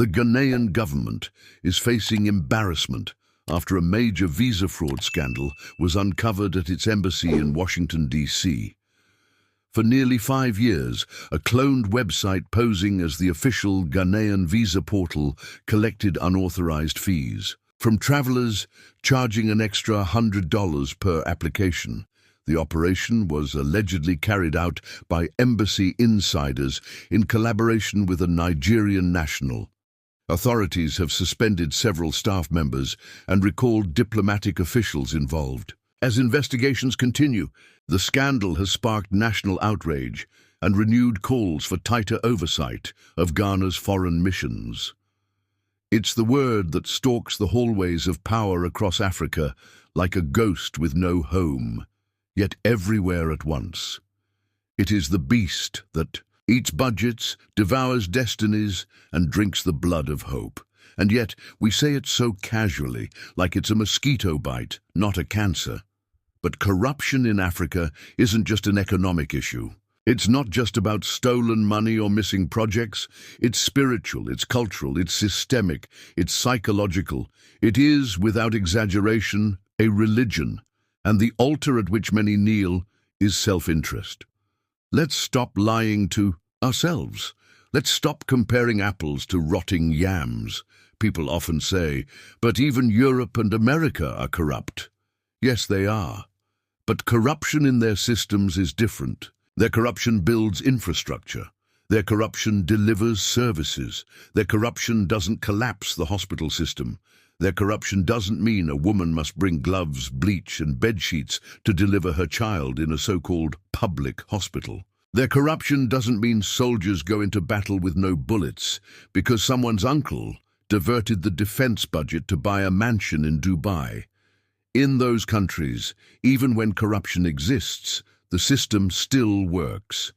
The Ghanaian government is facing embarrassment after a major visa fraud scandal was uncovered at its embassy in Washington, D.C. For nearly 5 years, a cloned website posing as the official Ghanaian visa portal collected unauthorized fees from travelers, charging an extra $100 per application. The operation was allegedly carried out by embassy insiders in collaboration with a Nigerian national. Authorities have suspended several staff members and recalled diplomatic officials involved. As investigations continue, the scandal has sparked national outrage and renewed calls for tighter oversight of Ghana's foreign missions. It's the word that stalks the hallways of power across Africa like a ghost with no home, yet everywhere at once. It is the beast that eats budgets, devours destinies, and drinks the blood of hope. And yet we say it so casually, like it's a mosquito bite, not a cancer. But corruption in Africa isn't just an economic issue. It's not just about stolen money or missing projects. It's spiritual, it's cultural, it's systemic, it's psychological. It is, without exaggeration, a religion. And the altar at which many kneel is self-interest. Let's stop lying to ourselves. Let's stop comparing apples to rotting yams. People often say, but even Europe and America are corrupt. Yes, they are. But corruption in their systems is different. Their corruption builds infrastructure. Their corruption delivers services. Their corruption doesn't collapse the hospital system. Their corruption doesn't mean a woman must bring gloves, bleach, and bedsheets to deliver her child in a so-called public hospital. Their corruption doesn't mean soldiers go into battle with no bullets because someone's uncle diverted the defense budget to buy a mansion in Dubai. In those countries, even when corruption exists, the system still works.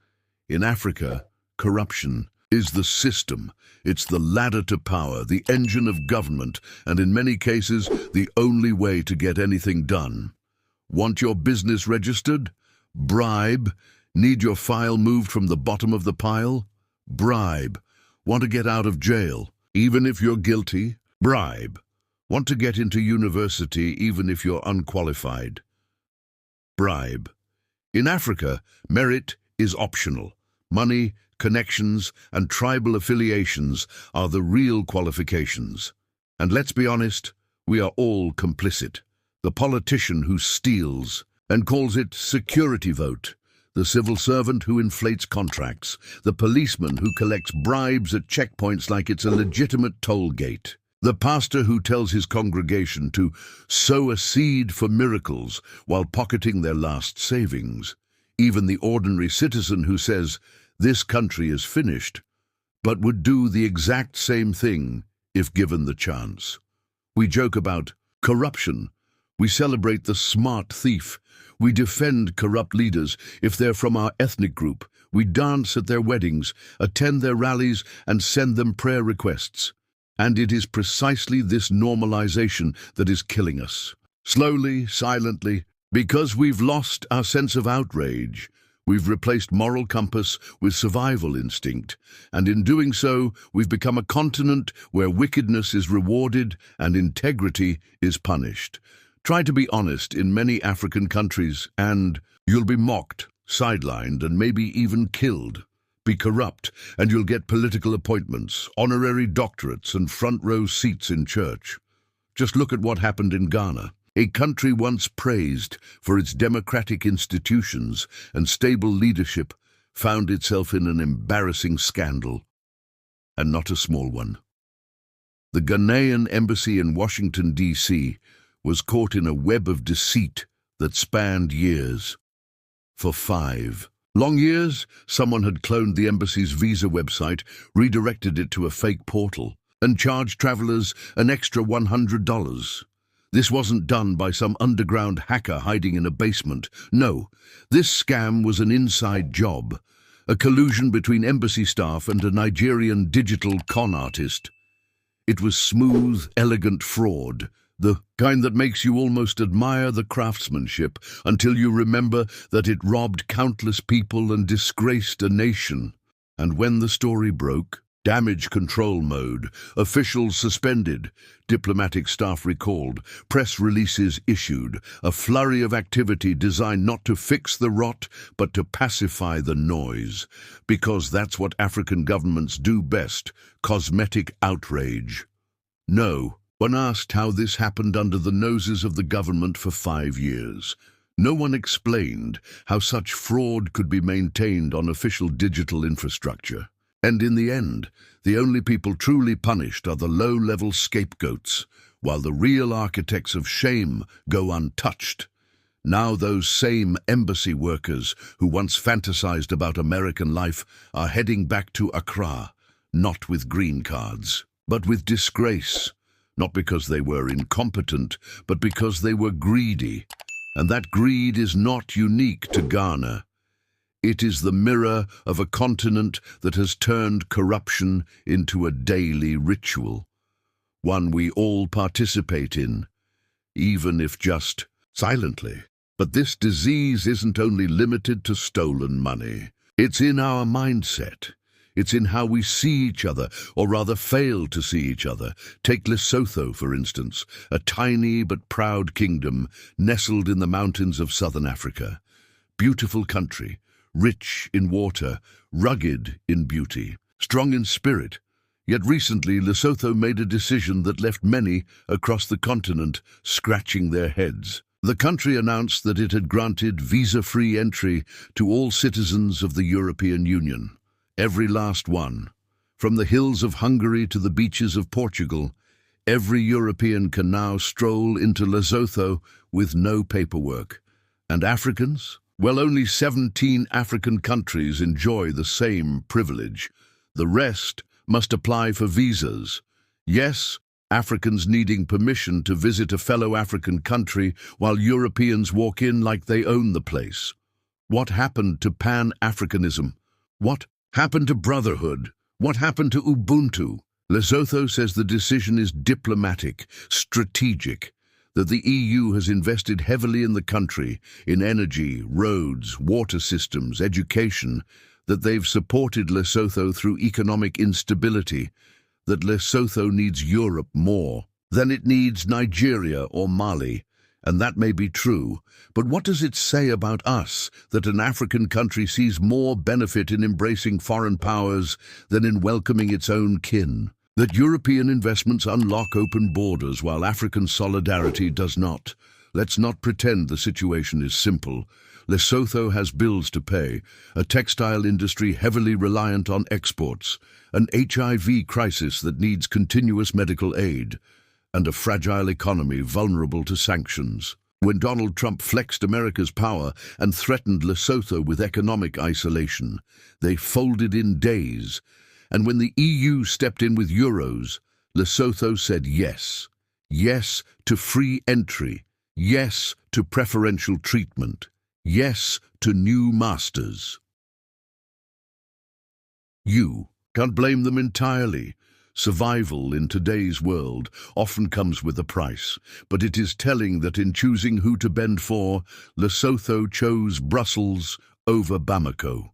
In Africa, corruption is the system. It's the ladder to power, the engine of government, and in many cases, the only way to get anything done. Want your business registered? Bribe. Need your file moved from the bottom of the pile? Bribe. Want to get out of jail, even if you're guilty? Bribe. Want to get into university even if you're unqualified? Bribe. In Africa, merit is optional. Money, connections, and tribal affiliations are the real qualifications. And let's be honest, we are all complicit. The politician who steals and calls it security vote, the civil servant who inflates contracts, the policeman who collects bribes at checkpoints like it's a legitimate toll gate, the pastor who tells his congregation to sow a seed for miracles while pocketing their last savings, even the ordinary citizen who says, "This country is finished," but would do the exact same thing if given the chance. We joke about corruption. We celebrate the smart thief. We defend corrupt leaders if they're from our ethnic group. We dance at their weddings, attend their rallies, and send them prayer requests. And it is precisely this normalization that is killing us. Slowly, silently, because we've lost our sense of outrage, we've replaced moral compass with survival instinct, and in doing so, we've become a continent where wickedness is rewarded and integrity is punished. Try to be honest in many African countries, and you'll be mocked, sidelined, and maybe even killed. Be corrupt, and you'll get political appointments, honorary doctorates, and front-row seats in church. Just look at what happened in Ghana. A country once praised for its democratic institutions and stable leadership found itself in an embarrassing scandal, and not a small one. The Ghanaian embassy in Washington, D.C. was caught in a web of deceit that spanned years. For 5 long years, someone had cloned the embassy's visa website, redirected it to a fake portal, and charged travelers an extra $100. This wasn't done by some underground hacker hiding in a basement. No, this scam was an inside job, a collusion between embassy staff and a Nigerian digital con artist. It was smooth, elegant fraud, the kind that makes you almost admire the craftsmanship until you remember that it robbed countless people and disgraced a nation. And when the story broke, Damage control mode, officials suspended, diplomatic staff recalled, press releases issued, a flurry of activity designed not to fix the rot, but to pacify the noise. Because that's what African governments do best, cosmetic outrage. No, when asked how this happened under the noses of the government for 5 years, no one explained how such fraud could be maintained on official digital infrastructure. And in the end, the only people truly punished are the low-level scapegoats, while the real architects of shame go untouched. Now those same embassy workers who once fantasized about American life are heading back to Accra, not with green cards, but with disgrace, not because they were incompetent, but because they were greedy. And that greed is not unique to Ghana. It is the mirror of a continent that has turned corruption into a daily ritual, one we all participate in, even if just silently. But this disease isn't only limited to stolen money. It's in our mindset. It's in how we see each other, or rather fail to see each other. Take Lesotho, for instance, a tiny but proud kingdom nestled in the mountains of southern Africa. Beautiful country, rich in water, rugged in beauty, strong in spirit. Yet recently Lesotho made a decision that left many across the continent scratching their heads. The country announced that it had granted visa-free entry to all citizens of the European Union. Every last one. From the hills of Hungary to the beaches of Portugal, every European can now stroll into Lesotho with no paperwork. And Africans? Well, only 17 African countries enjoy the same privilege. The rest must apply for visas. Yes, Africans needing permission to visit a fellow African country while Europeans walk in like they own the place. What happened to Pan-Africanism? What happened to brotherhood? What happened to Ubuntu? Lesotho says the decision is diplomatic, strategic, that the EU has invested heavily in the country, in energy, roads, water systems, education, that they've supported Lesotho through economic instability, that Lesotho needs Europe more than it needs Nigeria or Mali. And that may be true, but what does it say about us that an African country sees more benefit in embracing foreign powers than in welcoming its own kin? That European investments unlock open borders while African solidarity does not. Let's not pretend the situation is simple. Lesotho has bills to pay, a textile industry heavily reliant on exports, an HIV crisis that needs continuous medical aid, and a fragile economy vulnerable to sanctions. When Donald Trump flexed America's power and threatened Lesotho with economic isolation, they folded in days. And when the EU stepped in with euros, Lesotho said yes. Yes to free entry. Yes to preferential treatment. Yes to new masters. You can't blame them entirely. Survival in today's world often comes with a price, but it is telling that in choosing who to bend for, Lesotho chose Brussels over Bamako,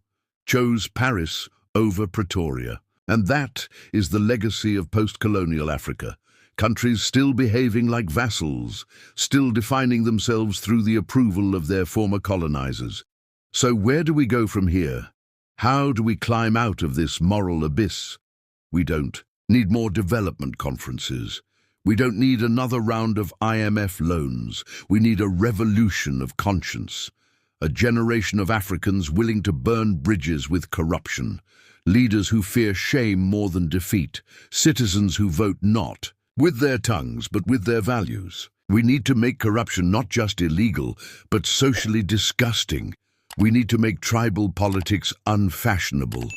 chose Paris over Pretoria. And that is the legacy of post-colonial Africa. Countries still behaving like vassals, still defining themselves through the approval of their former colonizers. So where do we go from here? How do we climb out of this moral abyss? We don't need more development conferences. We don't need another round of IMF loans. We need a revolution of conscience. A generation of Africans willing to burn bridges with corruption. Leaders who fear shame more than defeat. Citizens who vote not with their tongues, but with their values. We need to make corruption not just illegal, but socially disgusting. We need to make tribal politics unfashionable.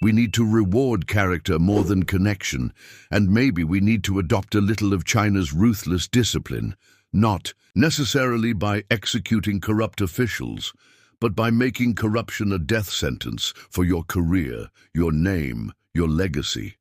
We need to reward character more than connection, and maybe we need to adopt a little of China's ruthless discipline, not necessarily by executing corrupt officials, but by making corruption a death sentence for your career, your name, your legacy.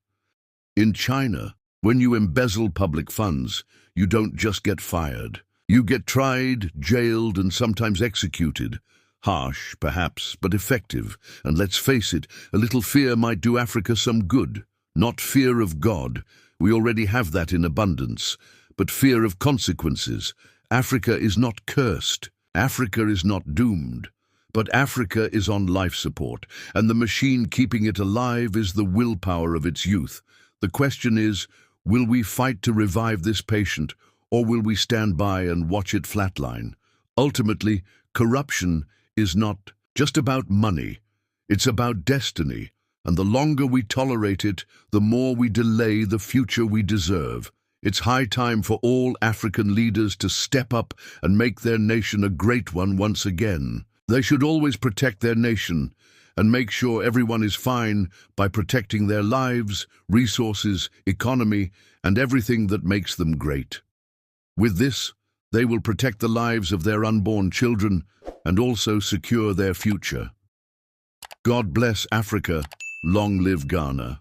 In China, when you embezzle public funds, you don't just get fired. You get tried, jailed, and sometimes executed. Harsh, perhaps, but effective. And let's face it, a little fear might do Africa some good. Not fear of God, we already have that in abundance, but fear of consequences. Africa is not cursed. Africa is not doomed. But Africa is on life support, and the machine keeping it alive is the willpower of its youth. The question is, will we fight to revive this patient, or will we stand by and watch it flatline? Ultimately, corruption is not just about money. It's about destiny, and the longer we tolerate it, the more we delay the future we deserve. It's high time for all African leaders to step up and make their nation a great one once again. They should always protect their nation and make sure everyone is fine by protecting their lives, resources, economy, and everything that makes them great. With this, they will protect the lives of their unborn children and also secure their future. God bless Africa. Long live Ghana.